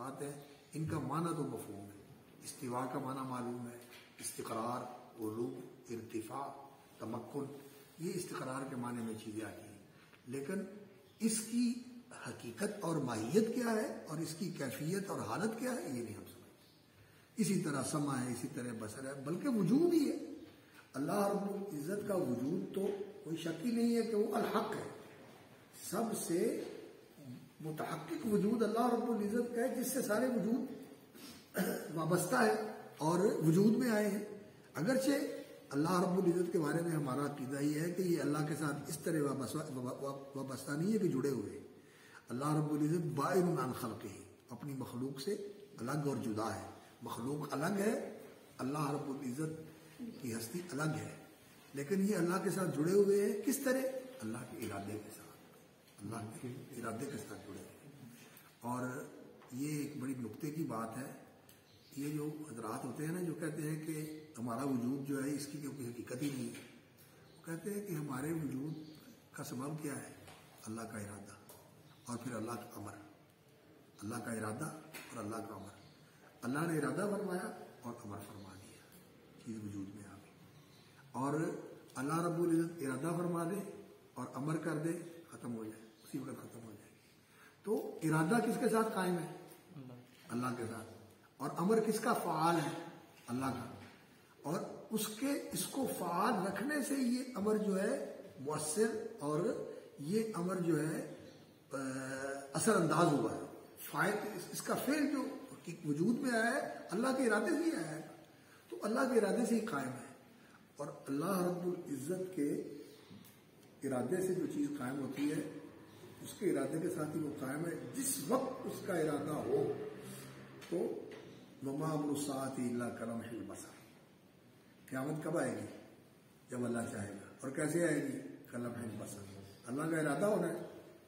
صفات ہیں ان کا معنی تو مفہوم ہے. استوا کا معنی معلوم ہے، استقرار، علو، ارتفاع، تمکن، یہ استقرار کے معنی میں چیزیں آتی ہیں. لیکن اس کی حقیقت اور ماہیت کیا ہے اور اس کی کیفیت اور حالت کیا ہے یہ نہیں ہم سمجھتے. اسی طرح سمع ہے، اسی طرح بصر ہے، بلکہ وجود ہی ہے. اللہ رب العزت کا وجود تو کوئی شک ہی نہیں ہے کہ وہ الحق ہے. سب سے متحقق وجود اللہ رب العزت کا ہے جس سے سارے وجود وابستہ ہے اور وجود میں آئے ہیں. اگرچہ اللہ رب العزت کے بارے میں ہمارا عقیدہ یہ ہے کہ یہ اللہ کے ساتھ اس طرح وابستہ نہیں ہے کہ جڑے ہوئے. اللہ رب العزت بائن عن خلقہ ہے، اپنی مخلوق سے الگ اور جدا ہے. مخلوق الگ ہے، اللہ رب العزت کی ہستی الگ ہے، لیکن یہ اللہ کے ساتھ جڑے ہوئے ہیں. کس طرح؟ اللہ کے ارادے کے ساتھ، اللہ کے ارادے کے ساتھ جڑے ہوئے ہیں. اور یہ ایک بڑی نکتے کی بات ہے. یہ جو حضرات ہوتے ہیں نا جو کہتے ہیں کہ ہمارا وجود جو ہے اس کی کوئی حقیقت ہی نہیں ہے، وہ کہتے ہیں کہ ہمارے وجود کا سبب کیا ہے؟ اللہ کا ارادہ اور پھر اللہ کا امر. اللہ کا ارادہ اور اللہ کا امر. اللہ نے ارادہ فرمایا اور امر فرما دیا، چیز وجود میں آ گئی. اور اللہ رب العزت ارادہ فرما دے اور امر کر دے، ختم ہو جائے، اسی وقت ختم ہو جائے گی. تو ارادہ کس کے ساتھ قائم ہے؟ اللہ کے ساتھ. اور امر کس کا فعال ہے؟ اللہ کا. اور اس کو فعال رکھنے سے یہ امر جو ہے مؤثر اور یہ امر جو ہے اثر انداز ہوا ہے. فائد اس کا فعل جو وجود میں آیا ہے اللہ کے ارادے سے ہی آیا ہے. تو اللہ کے ارادے سے ہی قائم ہے. اور اللہ رب العزت کے ارادے سے جو چیز قائم ہوتی ہے اس کے ارادے کے ساتھ ہی وہ قائم ہے. جس وقت اس کا ارادہ ہو تو وما امر الساعۃ الا کلمح البصر. قیامت کب آئے گی؟ جب اللہ چاہے گا. اور کیسے آئے گی؟ کلمح البصر. اللہ کا ارادہ ہونا ہے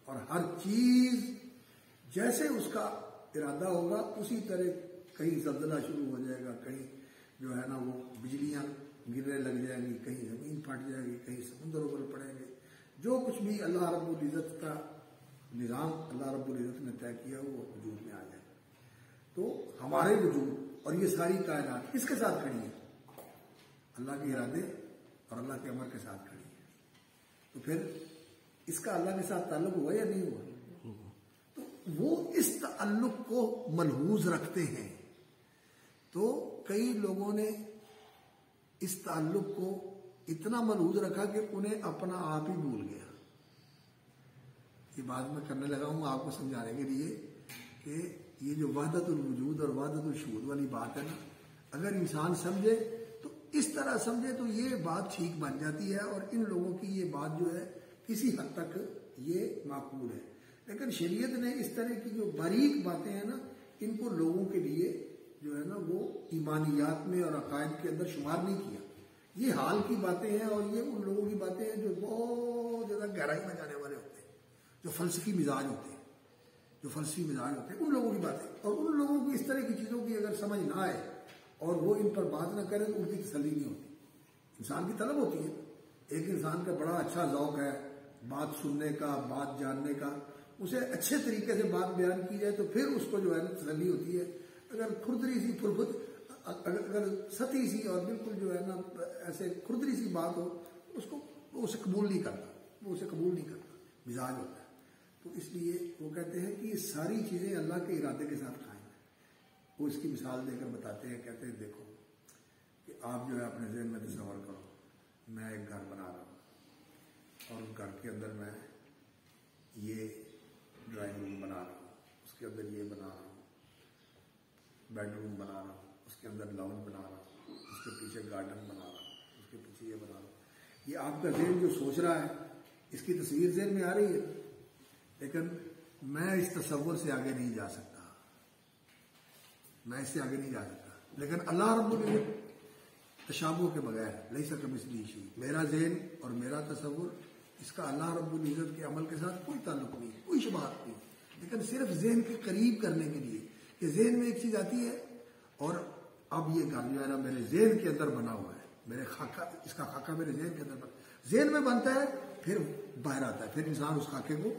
اور ہر چیز جیسے اس کا ارادہ ہوگا اسی طرح کہیں زلزلہ شروع ہو جائے گا، کہیں جو ہے نا وہ بجلیاں گرنے لگ جائیں گی، کہیں زمین پھٹ جائے گی، کہیں سمندر ابل پڑیں گے. جو کچھ بھی اللہ رب العزت کا نظام اللہ رب العزت نے طے کیا وہ وجود میں آ جائے گا. تو ہمارے وجود اور یہ ساری کائنات کس کے ساتھ کھڑی ہے؟ اللہ کے ارادے اور اللہ کے امر کے ساتھ کھڑی ہے. تو پھر اس کا اللہ کے ساتھ تعلق ہوا یا نہیں ہوا؟ تو وہ اس تعلق کو ملحوظ رکھتے ہیں. تو کئی لوگوں نے اس تعلق کو اتنا ملحوظ رکھا کہ انہیں اپنا آپ ہی بھول گیا. یہ بات میں کرنے لگا ہوں آپ کو سمجھانے کے لیے کہ یہ جو وحدت الوجود اور وحدت الشہود والی بات ہے نا، اگر انسان سمجھے تو اس طرح سمجھے تو یہ بات ٹھیک بن جاتی ہے. اور ان لوگوں کی یہ بات جو ہے کسی حد تک یہ معقول ہے. لیکن شریعت نے اس طرح کی جو باریک باتیں ہیں نا ان کو لوگوں کے لیے جو ہے نا وہ ایمانیات میں اور عقائد کے اندر شمار نہیں کیا. یہ حال کی باتیں ہیں اور یہ ان لوگوں کی باتیں ہیں جو بہت زیادہ گہرائی میں جانے والے ہوتے ہیں، جو فلسفی مزاج ہوتے ہیں، ان لوگوں کی باتیں. اور ان لوگوں کی اس طرح کی چیزوں کی اگر سمجھ نہ آئے اور وہ ان پر بات نہ کرے تو ان کی تسلی نہیں ہوتی. انسان کی طلب ہوتی ہے. ایک انسان کا بڑا اچھا ذوق ہے بات سننے کا، بات جاننے کا، اسے اچھے طریقے سے بات بیان کی جائے تو پھر اس کو جو ہے تسلی ہوتی ہے. اگر کھردری سی اگر سطحی سی اور بالکل جو ہے نا ایسے کھردری سی بات ہو اس کو وہ اسے قبول نہیں کرتا، مزاج ہوتا ہے. تو اس لیے وہ کہتے ہیں کہ یہ ساری چیزیں اللہ کے ارادے کے ساتھ قائم ہیں. وہ اس کی مثال دے کر بتاتے ہیں، کہتے ہیں دیکھو کہ آپ جو ہے اپنے ذہن میں تصور کرو میں ایک گھر بنا رہا ہوں اور اس گھر کے اندر میں یہ ڈرائنگ روم بنا رہا ہوں، اس کے اندر یہ بنا رہا ہوں، بیڈ روم بنا رہا ہوں، اس کے اندر لاؤنج بنا رہا ہوں، اس کے پیچھے گارڈن بنا رہا ہوں، اس کے پیچھے یہ بنا رہا ہوں. یہ آپ کا ذہن جو سوچ رہا ہے اس کی تصویر ذہن میں آ رہی ہے، لیکن میں اس تصور سے آگے نہیں جا سکتا، میں اس سے آگے نہیں جا سکتا. لیکن اللہ رب العزت تشابہ کے بغیر لیسا کمثلہ شیء، میرا ذہن اور میرا تصور اس کا اللہ رب العزت کے عمل کے ساتھ کوئی تعلق نہیں، کوئی شبہات نہیں. لیکن صرف ذہن کے قریب کرنے کے لیے کہ ذہن میں ایک چیز آتی ہے اور اب یہ گھر جو ہے نا میرے ذہن کے اندر بنا ہوا ہے، میرے خاکہ، اس کا خاکہ میرے ذہن کے اندر ذہن میں بنتا ہے، پھر باہر آتا ہے، پھر انسان اس خاکے کو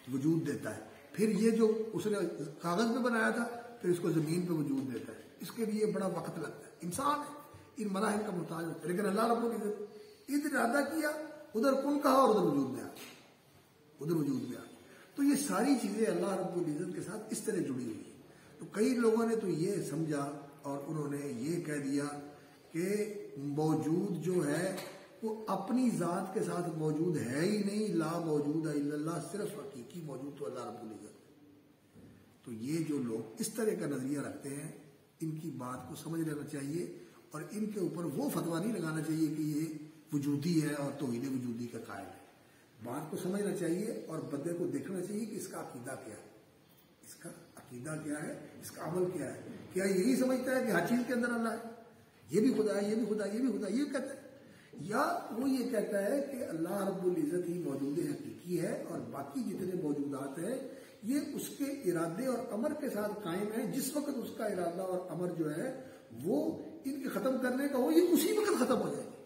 وجود دیتا ہے. پھر یہ جو اس نے کاغذ میں بنایا تھا پھر اس کو زمین پہ وجود دیتا ہے. اس کے لیے بڑا وقت لگتا ہے. انسان ہے ان مراحل کا محتاج ہوتا ہے. لیکن اللہ رب العزت ادھر ارادہ کیا, ادھر کن کہا اور ادھر وجود میں آ گیا, ادھر وجود میں آ گیا. تو یہ ساری چیزیں اللہ رب العزت کے ساتھ اس طرح جڑی ہوئی ہیں. تو کئی لوگوں نے تو یہ سمجھا اور انہوں نے یہ کہہ دیا کہ موجود جو ہے وہ اپنی ذات کے ساتھ موجود ہے ہی نہیں, لا موجود الا اللہ, صرف حقیقی موجود تو اللہ رب العزت. تو یہ جو لوگ اس طرح کا نظریہ رکھتے ہیں ان کی بات کو سمجھ لینا چاہیے اور ان کے اوپر وہ فتویٰ نہیں لگانا چاہیے کہ یہ وجودی ہے اور توحید وجودی کا قائل ہے. بات کو سمجھنا چاہیے اور بندے کو دیکھنا چاہیے کہ اس کا عقیدہ کیا ہے, اس کا عقیدہ کیا ہے, اس کا عمل کیا ہے. کیا یہی سمجھتا ہے کہ ہر چیز کے اندر اللہ ہے, یہ بھی خدا ہے, یہ بھی خدا ہے, یہ بھی خدا ہے, یہ کہتا ہے, یا وہ یہ کہتا ہے کہ اللہ رب العزت ہی موجود حقیقی ہے اور باقی جتنے موجودات ہیں یہ اس کے ارادے اور امر کے ساتھ قائم ہے. جس وقت اس کا ارادہ اور امر جو ہے وہ ان کے ختم کرنے کا ہو, یہ اسی وقت ختم ہو جائے گی.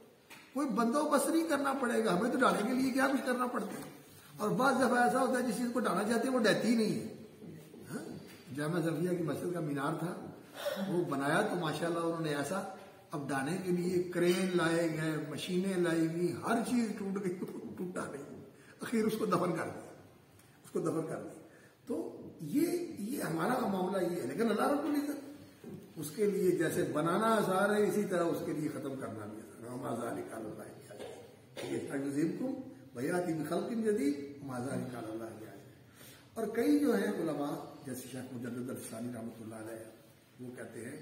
کوئی بندوبست نہیں کرنا پڑے گا, ہمیں تو ڈالنے کے لیے کیا کچھ کرنا پڑتا ہے. اور بعض دفعہ ایسا ہوتا ہے جس چیز کو ڈالنا چاہتے ہیں وہ ڈہتی ہی نہیں ہے. جامعہ ظفریہ کی مسجد کا مینار تھا, وہ بنایا تو ماشاءاللہ انہوں نے ایسا, اب ڈالنے کے لیے کرین لائے گئے, مشینیں لائی گئی, ہر چیز ٹوٹ گئی, ٹوٹا نہیں, اخیر اس کو دفن کر دیا, اس کو دفن کر دیا. تو یہ ہمارا معاملہ یہ ہے. لیکن اللہ رب العزت اس کے لیے جیسے بنانا آسان ہے اسی طرح اس کے لیے ختم کرنا بھی آسان ہے. ماذا نکال اللہ کو بیاتی بخلق جدید, ماذا نکال اللہ کیا ہے. اور کئی جو ہیں علماء جیسے شیخ مجدد الفسانی رحمۃ اللہ علیہ, وہ کہتے ہیں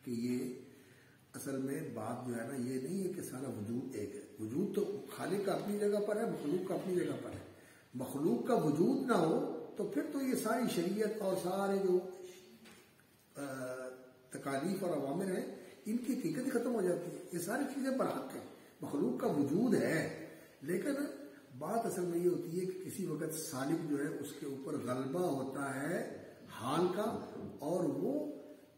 کہ یہ اصل میں بات جو ہے نا یہ نہیں ہے کہ سارا وجود ایک ہے. وجود تو خالق کا اپنی جگہ پر ہے, مخلوق کا اپنی جگہ پر ہے. مخلوق کا وجود نہ ہو تو پھر تو یہ ساری شریعت اور سارے جو تکالیف اور عوامر ہیں ان کی حقیقت ختم ہو جاتی ہے. یہ ساری چیزیں برحق ہیں, مخلوق کا وجود ہے. لیکن بات اصل میں یہ ہوتی ہے کہ کسی وقت سالک جو ہے اس کے اوپر غلبہ ہوتا ہے حال کا, اور وہ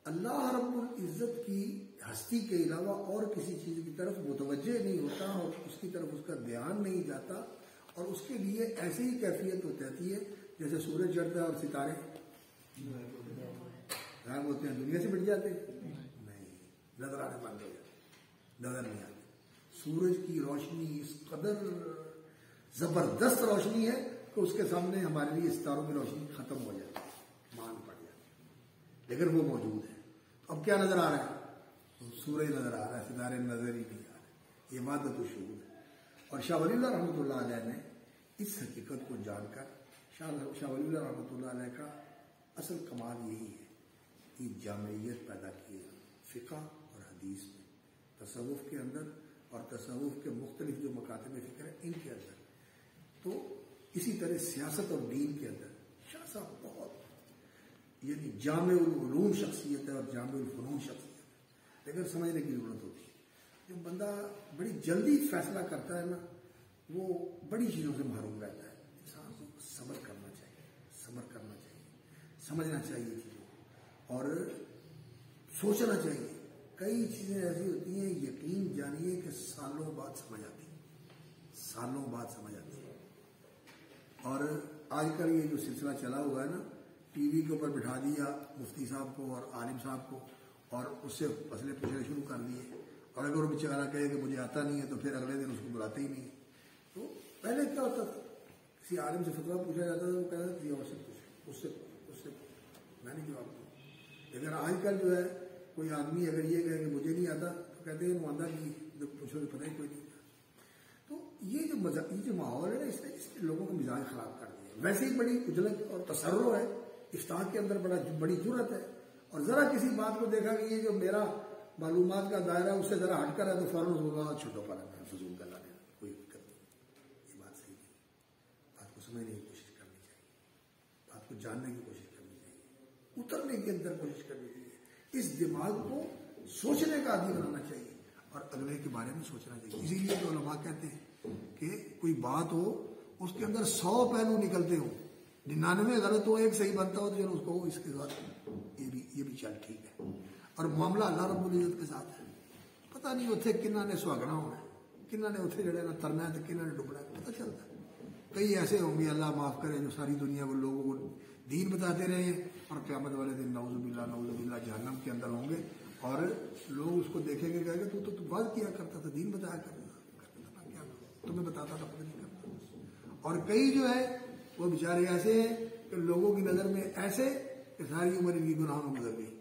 اللہ رب العزت کی ہستی کے علاوہ اور کسی چیز کی طرف متوجہ نہیں ہوتا اور اس کی طرف اس کا دھیان نہیں جاتا, اور اس کے لیے ایسی ہی کیفیت ہو جاتی ہے جیسے سورج چڑھتا ہے اور ستارے غائب ہوتے ہیں, دنیا سے مٹ جاتے ہیں, نہیں, نظر آنے بند ہو جاتے, نظر نہیں آتے. سورج کی روشنی اس قدر زبردست روشنی ہے کہ اس کے سامنے ہمارے لیے ستاروں کی روشنی ختم ہو جاتی ہے, مان پڑ جاتی ہے. لیکن وہ موجود ہے. اب کیا نظر آ رہا ہے؟ سورج نظر آ رہا ہے, ستارے نظر ہی نہیں آ رہے. یہ وحدت الشہود ہے. اور شاہ ولی اللہ رحمۃ اللہ علیہ نے اس حقیقت کو جان کر, شاہ ولی اللہ رحمۃ اللہ علیہ کا اصل کمال یہی ہے کہ جامعیت پیدا کی ہے فقہ اور حدیث میں, تصوف کے اندر اور تصوف کے مختلف جو مکاتب فکر ہیں ان کے اندر. تو اسی طرح سیاست اور دین کے اندر شاہ صاحب بہت یعنی جامع العلوم شخصیت ہے اور جامع الفنون شخصیت ہے. لیکن سمجھنے کی ضرورت ہوتی ہے. جو بندہ بڑی جلدی فیصلہ کرتا ہے نا وہ بڑی چیزوں سے محروم رہتا ہے. انسان کو صبر کرنا چاہیے, صبر کرنا چاہیے, سمجھنا چاہیے چیزوں کو اور سوچنا چاہیے. کئی چیزیں ایسی ہوتی ہیں یقین جانیے کہ سالوں بعد سمجھ آتی ہیں, سالوں بعد سمجھ آتی ہے. اور آج کل یہ جو سلسلہ چلا ہوا ہے نا, ٹی وی کے اوپر بٹھا دیا مفتی صاحب کو اور عالم صاحب کو اور اس سے مسئلے پوچھنے شروع کر دیے, اور اگر وہ بیچارہ کہے کہ مجھے آتا نہیں ہے تو پھر اگلے دن اس کو بلاتے ہی نہیں. تو پہلے کیا ہوتا تھا, کسی عالم سے فتویٰ پوچھا جاتا تھا, وہ کہتا تھا کسی اور سے پوچھو, اس سے میں نہیں جواب دوں. لیکن آج کل جو ہے کوئی آدمی اگر یہ کہے کہ مجھے نہیں آتا تو کہتے ہیں معاہدہ کی جب پوچھو تو پتہ ہی کوئی نہیں. تو یہ جو ماحول ہے نا اس نے لوگوں کا مزاج خراب کر دیا. ویسے ہی بڑی اجلت اور تسرع ہے, افتاح کے اندر بڑی جرت ہے, اور ذرا کسی بات کو دیکھا کہ یہ جو میرا معلومات کا دائرہ اس سے ذرا ہٹ کر ہے تو فوراً ہوگا چھوٹو پڑا ہے, فضول کا لانے کوئی دقت نہیں. یہ بات صحیح نہیں. بات کو سمجھنے کی کوشش کرنی چاہیے, بات کو جاننے کی کوشش کرنی چاہیے, اترنے کے اندر کوشش کرنی چاہیے. اس دماغ کو سوچنے کا عادی بنانا چاہیے اور اگلے کے بارے میں سوچنا چاہیے. اسی لیے تو علماء کہتے ہیں کہ کوئی بات ہو اس کے اندر 100 پہلو نکلتے ہوں, 99 غلط ہو, ایک صحیح بنتا ہو تو چلو اس کو اس کے ساتھ یہ بھی چل ٹھیک ہے. اور معاملہ اللہ رب العزت کے ساتھ ہے. پتہ نہیں اتنے کنہ نے سہاگنا ہونا ہے, کنہ نے اتنے جڑے نا ترنا ہے تو کنہ نے ڈبنا ہے, پتہ چلتا ہے. کئی ایسے ہوں گے اللہ معاف کرے جو ساری دنیا کو لوگوں کو دین بتاتے رہے اور قیامت والے دن نعوذ باللہ جہنم کے اندر ہوں گے اور لوگ اس کو دیکھیں گے کہیں گے تو بات کیا کرتا تھا، دین بتایا کرتا تھا، کیا تمہیں بتاتا تھا پتہ نہیں کرتا۔ اور کئی جو ہے وہ بیچارے ایسے ہیں کہ لوگوں کی نظر میں ایسے کہ ساری عمر ان کی گناہوں میں گزر گئی،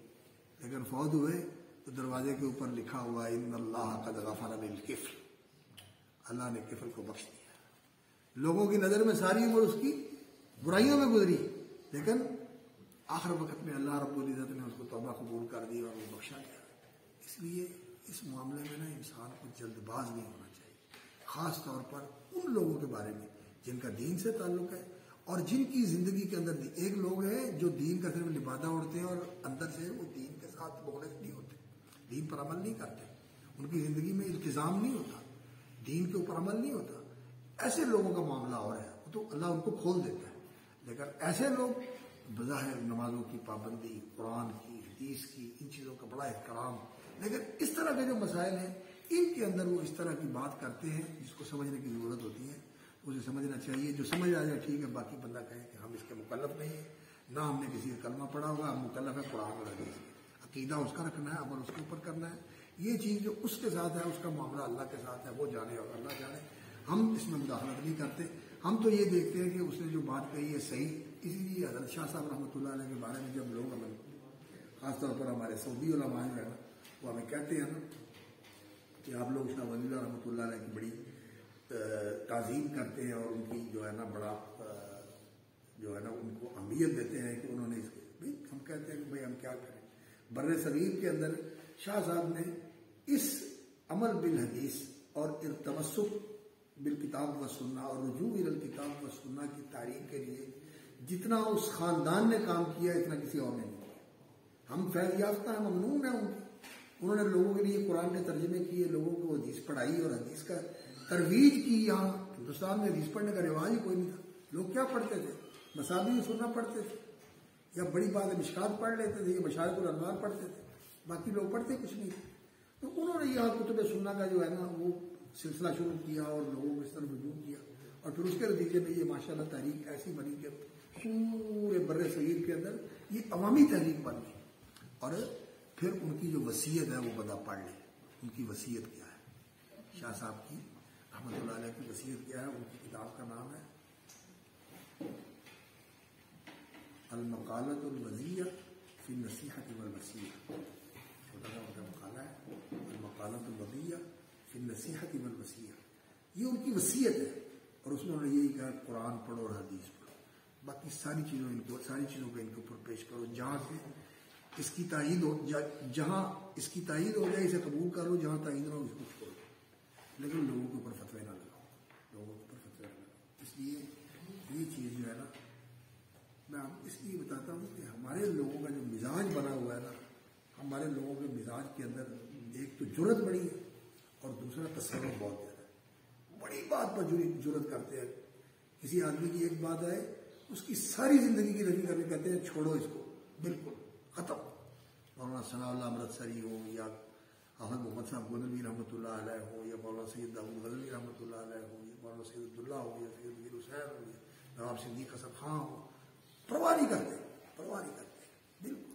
لیکن فوت ہوئے تو دروازے کے اوپر لکھا ہوا ان اللہ قد غفر للکفل، اللہ نے کفل کو بخش دیا۔ لوگوں کی نظر میں ساری عمر اس کی برائیوں میں گزری، لیکن آخر وقت میں اللہ رب العزت نے اس کو توبہ قبول کر دی اور وہ بخشا گیا۔ اس لیے اس معاملے میں نا انسان کو جلد باز نہیں ہونا چاہیے، خاص طور پر ان لوگوں کے بارے میں جن کا دین سے تعلق ہے اور جن کی زندگی کے اندر ایک لوگ ہیں جو دین کا صرف لبادہ اوڑھتے ہیں اور اندر سے وہ دین کے ساتھ مخلص نہیں ہوتے، دین پر عمل نہیں کرتے، ان کی زندگی میں التزام نہیں ہوتا، دین کے اوپر عمل نہیں ہوتا۔ ایسے لوگوں کا معاملہ اور ہے تو اللہ ان کو کھول دیتا ہے، لیکن ایسے لوگ بظاہر نمازوں کی پابندی، قرآن کی، حدیث کی، ان چیزوں کا بڑا احترام، لیکن اس طرح کے جو مسائل ہیں ان کے اندر وہ اس طرح کی بات کرتے ہیں جس کو سمجھنے کی ضرورت ہوتی ہے، اسے سمجھنا چاہیے۔ جو سمجھ آ جائے ٹھیک ہے، باقی بندہ کہے کہ ہم اس کے مکلف نہیں ہیں، نہ ہم نے کسی کا کلمہ پڑھا ہوگا، ہم مکلف ہے قرآن اور حدیث، عقیدہ اس کا رکھنا ہے، عمل اس کے اوپر کرنا ہے۔ یہ چیز جو اس کے ساتھ ہے، اس کا معاملہ اللہ کے ساتھ ہے، وہ جانے اور اللہ جانے، ہم اس میں مداخلت نہیں کرتے۔ ہم تو یہ دیکھتے ہیں کہ اس نے جو بات کہی ہے صحیح، اسی لیے حضرت شاہ صاحب رحمۃ اللہ علیہ کے بارے میں جب لوگ ہمیں خاص طور پر ہمارے سعودی علماء جو ہے نا وہ ہمیں کہتے ہیں نا کہ آپ لوگ شاہ ولی اللہ رحمۃ اللہ علیہ کی بڑی تعظیم کرتے ہیں اور ان کی جو ہے نا بڑا جو ہے نا ان کو اہمیت دیتے ہیں کہ انہوں نے اس کو، ہم کہتے ہیں کہ بھائی ہم کیا کریں۔ بر صغیر کے اندر شاہ صاحب نے اس عمل بالحدیث اور تمسک بالکتاب و سنہ اور رجوع الکتاب و سنہ کی تعریف کے لیے جتنا اس خاندان نے کام کیا اتنا کسی اور نے نہیں کیا۔ ہم فیض یافتہ ہیں، ممنون ہیں ان کی، انہوں نے لوگوں کے لیے قرآن کے ترجمے کیے، لوگوں کو حدیث پڑھائی اور حدیث کا ترویج کی۔ یہاں ہندوستان میں حدیث پڑھنے کا رواج ہی کوئی نہیں تھا، لوگ کیا پڑھتے تھے؟ مسابی سننا پڑھتے تھے، یا بڑی بات ہے مشکات پڑھ لیتے تھے، یا مشارق الانوار پڑھتے تھے، باقی لوگ پڑھتے کچھ نہیں تھے۔ تو انہوں نے یہاں کتب سنہ کا جو ہے نا وہ سلسلہ شروع کیا اور لوگوں کو اس طرح رجوع کیا، اور پھر اس کے نتیجے میں یہ ماشاءاللہ تحریک ایسی بنی کہ پورے بر صغیر کے اندر یہ عوامی تحریک بن گئی۔ اور پھر ان کی جو وصیت ہے وہ بندہ پڑھ لے، ان کی وصیت کیا ہے، شاہ صاحب کی رحمۃ اللہ علیہ کی وصیت کیا ہے۔ ان کی کتاب کا نام ہے المقالۃ الوضیہ فی النصیحۃ والوصیہ، چھوٹا سا ان کا مقالہ ہے، المقالۃ الوضیہ فی النصیحۃ والوصیہ۔ یہ ان کی وصیت ہے، اور اس میں انہوں نے یہی کہا قرآن پڑھو اور حدیث پڑھو، باقی ساری چیزوں کو ان کے اوپر پیش کرو، جہاں سے اس کی تائید ہو، جہاں اس کی تائید ہو جائے اسے قبول کرو، جہاں تائید نہ ہو اس کو چھوڑو، لیکن لوگوں کے اوپر فتوی نہ لگاؤ، لوگوں کے اوپر فتوی نہ لگاؤ۔ اس لیے یہ چیز جو ہے نا میں آپ اس لیے بتاتا ہوں کہ ہمارے لوگوں کا جو مزاج بنا ہوا ہے نا، ہمارے لوگوں کے مزاج کے اندر ایک تو جرت بڑی ہے اور دوسرا تصرف بہت زیادہ ہے، بڑی بات پر جرت کرتے ہیں۔ کسی آدمی کی ایک بات آئے اس کی ساری زندگی کی نفی کر کے کہتے ہیں چھوڑو اس کو، بالکل ختم۔ مولانا ثناء اللہ امرتسری ہو، یا احمد محمد صاحب گولوی رحمۃ اللہ علیہ ہو، یا مولانا سید داؤد غزنوی رحمۃ اللہ علیہ ہو، یا مولانا سید عبداللہ ہو، یا سید میر حسین ہو، یا نواب صدیق حسن خان ہو، پرواہ نہیں کرتے بالکل۔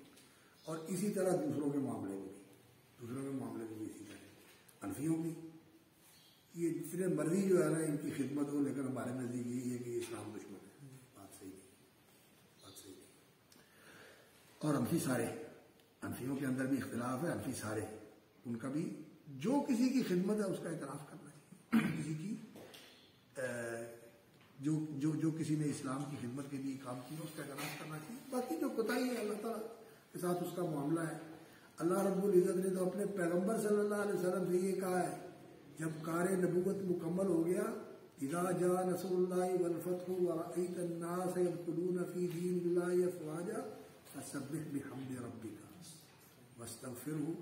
اور اسی طرح دوسروں کے معاملے میں بھی اسی طرح انفیوں کی یہ جتنے مرضی جو ہے نا ان کی خدمت ہو، لیکن ہمارے نزدیک یہ ہے کہ اسلام دشمن ہے، بات صحیح نہیں۔ اور انفی سارے، انفیوں کے اندر بھی اختلاف ہے، انفی سارے، ان کا بھی جو کسی کی خدمت ہے اس کا اعتراف کرنا چاہیے، کسی کی جو کسی نے اسلام کی خدمت کے لیے کام کیا اس کا اعتراف کرنا چاہیے۔ باقی جو کوتاہی ہے اللہ تعالیٰ کے ساتھ اس کا معاملہ ہے۔ اللہ رب العزت نے تو اپنے پیغمبر صلی اللہ علیہ وسلم سے یہ کہا ہے، جب کار نبوت مکمل ہو گیا، اذا جاء نصر اللہ والفتح ورأیت الناس يدخلون فی دین اللہ افواجا فسبح بحمد ربک واستغفرہ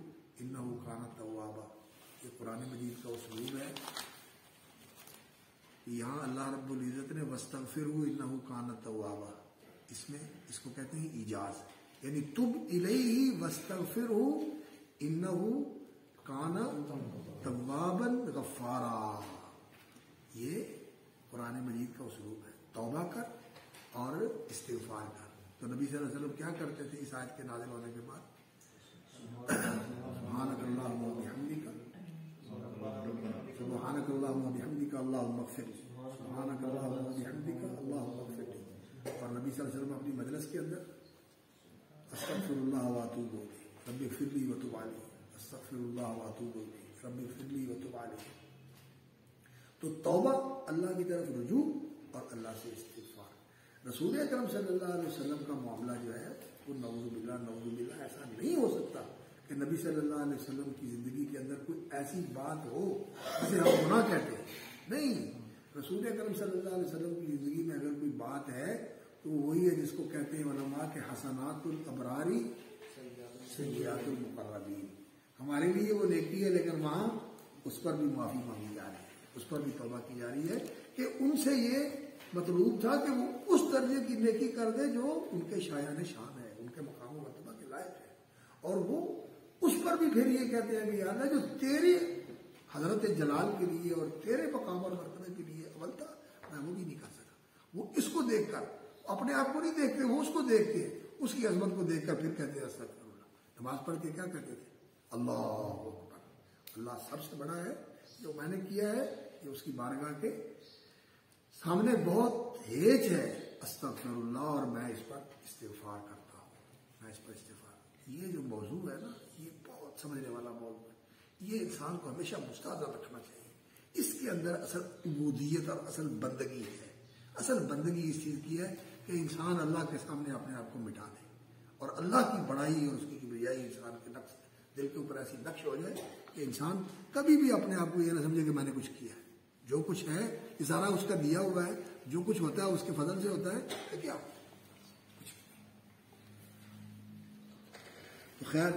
انہ کان توابا۔ یہ قرآن مجید کا اسلوب ہے، یہاں اللہ رب العزت نے واستغفرہ انہ کان توابا، اس میں اس کو کہتے ہیں ایجاز، یعنی تب الیہ واستغفرہ انہ کان توابا غفارا۔ یہ قرآن مجید کا اسلوب ہے، توبہ کر اور استغفار کر، تو نبی صلی اللہ علیہ وسلم کیا کرتے تھے اس آیت کے نازل ہونے کے بعد؟ سبحانک اللہم و بحمدک سبحانک اللہم و بحمدک اللہم اغفر لی، سبحانک اللہم و بحمدک اللہم اغفر لی۔ اور نبی صلی اللہ علیہ وسلم اپنی مجلس کے اندر استغفر اللہ و اتوب الیہ رب اغفر لی وتب علی، استغفر اللہ و اتوب الیہ رب اغفر لی وتب علی۔ تو توبہ اللہ کی طرف رجوع اور اللہ سے استغفار۔ رسول اکرم صلی اللہ علیہ وسلم کا معاملہ جو ہے وہ نعوذ باللہ ایسا نہیں ہو سکتا کہ نبی صلی اللہ علیہ وسلم کی زندگی کے اندر کوئی ایسی بات ہو جسے ہم گناہ کہتے ہیں، نہیں۔ رسول اکرم صلی اللہ علیہ وسلم کی زندگی میں اگر کوئی بات ہے تو وہی ہے جس کو کہتے ہیں علماء کے حسنات الابراری سیئات المقربین۔ ہمارے لیے وہ نیکی ہے لیکن وہاں اس پر بھی معافی مانگی جا رہی ہے، اس پر بھی توبہ کی جا رہی ہے کہ ان سے یہ مطلوب تھا کہ وہ اس درجے کی نیکی کر دے جو ان کے شایان شان ہے، ان کے مقام و مرتبہ کے لائق ہے، اور وہ اس پر بھی پھر یہ کہتے ہیں کہ یا اللہ جو تیرے حضرت جلال کے لیے اور تیرے مقام اور مرتبے کے لیے اول تھا میں وہ بھی نہیں کر سکا۔ وہ اس کو دیکھ کر اپنے آپ کو نہیں دیکھتے، وہ اس کو دیکھ کے اس کی عظمت کو دیکھ کر پھر کہتے ہیں استغفر اللہ۔ نماز پڑھ کے کیا کہتے تھے؟ اللہ اکبر، اللہ سب سے بڑا ہے، جو میں نے کیا ہے یہ اس کی بارگاہ کے سامنے بہت ہیچ ہے، استغفر اللہ، اور میں اس پر استغفار کرتا ہوں، میں اس پر استغفار۔ یہ جو موضوع ہے نا یہ بہت سمجھنے والا موضوع ہے، یہ انسان کو ہمیشہ مستحضر رکھنا چاہیے۔ اس کے اندر اصل عبودیت اور اصل بندگی ہے۔ اصل بندگی اس چیز کی ہے کہ انسان اللہ کے سامنے اپنے آپ کو مٹا دے اور اللہ کی بڑائی اور اس کی کبریائی انسان کے نقش دل کے اوپر ایسی نقش ہو جائے کہ انسان کبھی بھی اپنے آپ کو یہ نہ سمجھے کہ میں نے کچھ کیا ہے۔ جو کچھ ہے یہ سارا اس کا دیا ہوا ہے، جو کچھ ہوتا ہے اس کے فضل سے ہوتا ہے، کیا تو خیر